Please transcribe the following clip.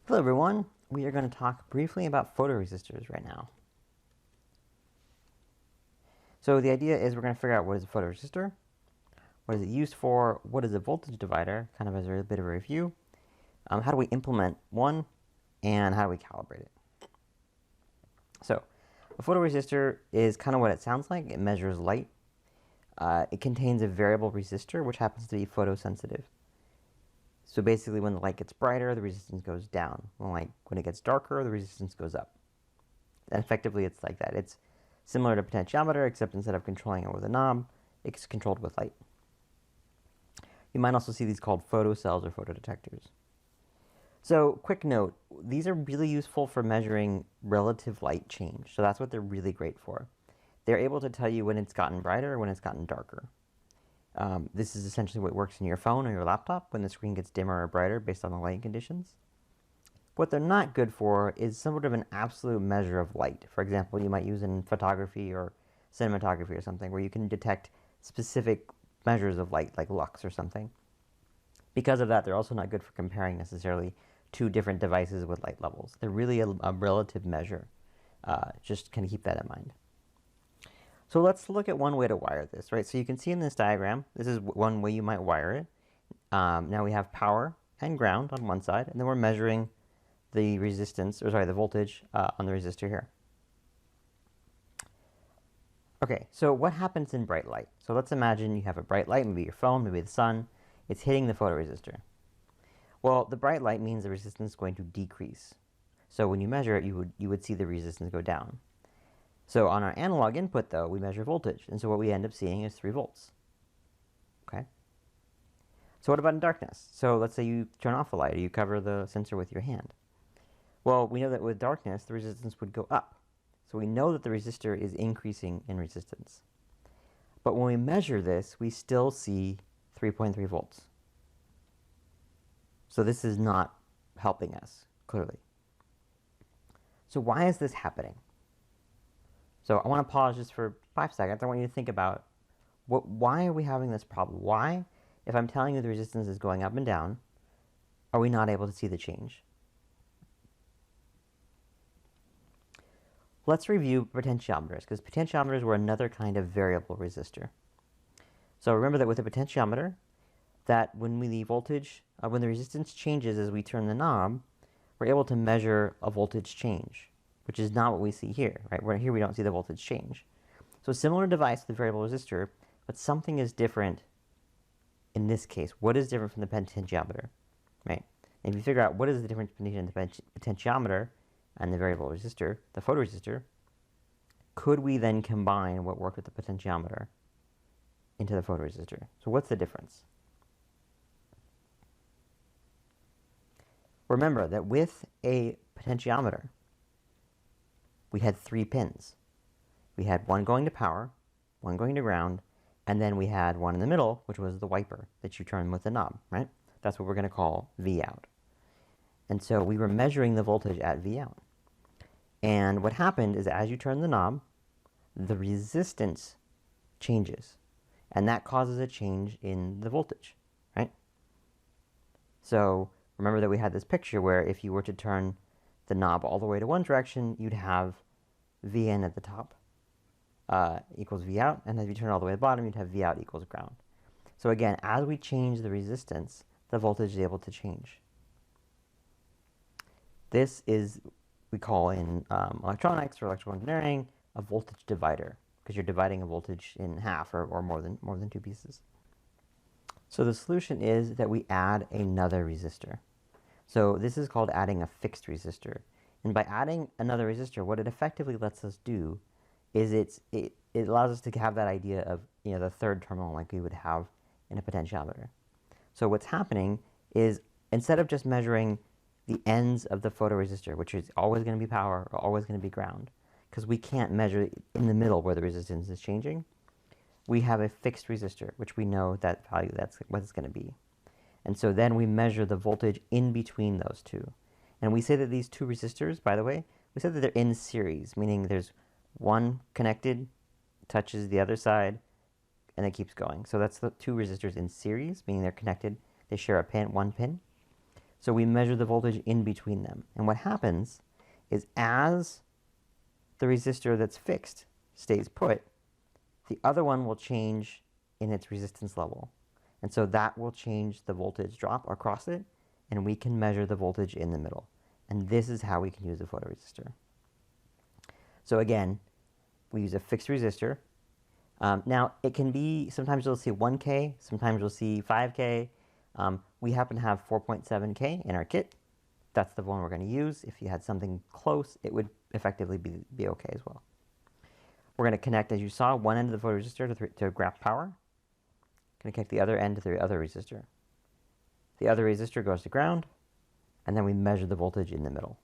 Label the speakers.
Speaker 1: Hello everyone, we are going to talk briefly about photoresistors right now. So the idea is we're going to figure out what is a photoresistor, what is it used for, what is a voltage divider, kind of as a bit of a review, how do we implement one, and how do we calibrate it. So a photoresistor is kind of what it sounds like. It measures light. It contains a variable resistor which happens to be photosensitive. So basically when the light gets brighter, the resistance goes down. When it gets darker, the resistance goes up. And effectively it's like that. It's similar to a potentiometer, except instead of controlling it with a knob, it's controlled with light. You might also see these called photocells or photodetectors. So quick note, these are really useful for measuring relative light change. So that's what they're really great for. They're able to tell you when it's gotten brighter or when it's gotten darker. This is essentially what works in your phone or your laptop when the screen gets dimmer or brighter based on the lighting conditions. What they're not good for is somewhat of an absolute measure of light. For example, you might use in photography or cinematography or something where you can detect specific measures of light, like lux or something. Because of that, they're also not good for comparing necessarily two different devices with light levels. They're really a relative measure. Just kind of keep that in mind. So let's look at one way to wire this, right? So you can see in this diagram, this is one way you might wire it. Now we have power and ground on one side, and then we're measuring the resistance, or sorry, the voltage on the resistor here. Okay, so what happens in bright light? So let's imagine you have a bright light, maybe your phone, maybe the sun. It's hitting the photoresistor. Well, the bright light means the resistance is going to decrease. So when you measure it, you would see the resistance go down. So on our analog input, though, we measure voltage, and so what we end up seeing is 3 volts. Okay. So what about in darkness? So let's say you turn off the light, or you cover the sensor with your hand. Well, we know that with darkness, the resistance would go up. So we know that the resistor is increasing in resistance. But when we measure this, we still see 3.3 volts. So this is not helping us, clearly. So why is this happening? So I want to pause just for 5 seconds. I want you to think about why are we having this problem? Why, if I'm telling you the resistance is going up and down, are we not able to see the change? Let's review potentiometers, because potentiometers were another kind of variable resistor. So remember that with a potentiometer, that when when the resistance changes as we turn the knob, we're able to measure a voltage change, which is not what we see here, right? Here we don't see the voltage change. So a similar device with a variable resistor, but something is different in this case. What is different from the potentiometer, right? And if you figure out what is the difference between the potentiometer and the variable resistor, the photoresistor, could we then combine what worked with the potentiometer into the photoresistor? So what's the difference? Remember that with a potentiometer, we had 3 pins. We had one going to power, one going to ground, and then we had one in the middle, which was the wiper that you turn with the knob, right? That's what we're going to call V out. And so we were measuring the voltage at V out. And what happened is as you turn the knob, the resistance changes. And that causes a change in the voltage, right? So remember that we had this picture where if you were to turn the knob all the way to one direction, you'd have Vn at the top equals V out. And if you turn it all the way to the bottom, you'd have V out equals ground. So again, as we change the resistance, the voltage is able to change. This is we call in electronics or electrical engineering a voltage divider, because you're dividing a voltage in half or more than 2 pieces. So the solution is that we add another resistor. So this is called adding a fixed resistor. And by adding another resistor, what it effectively lets us do is it allows us to have that idea of the third terminal like we would have in a potentiometer. So what's happening is instead of just measuring the ends of the photoresistor, which is always going to be power or always going to be ground, because we can't measure in the middle where the resistance is changing, we have a fixed resistor, which we know that value, that's what it's going to be. And so then we measure the voltage in between those two. And we say that these 2 resistors, by the way, we said that they're in series, meaning there's one connected, touches the other side, and it keeps going. So that's the 2 resistors in series, meaning they're connected. They share one pin. So we measure the voltage in between them. And what happens is as the resistor that's fixed stays put, the other one will change in its resistance level. And so that will change the voltage drop across it, and we can measure the voltage in the middle. And this is how we can use a photoresistor. So again, we use a fixed resistor. Now, it can be, sometimes you'll see 1K, sometimes you'll see 5K. We happen to have 4.7K in our kit. That's the one we're going to use. If you had something close, it would effectively be okay as well. We're going to connect, as you saw, one end of the photoresistor to graph power. Going to connect the other end to the other resistor. The other resistor goes to ground, and then we measure the voltage in the middle.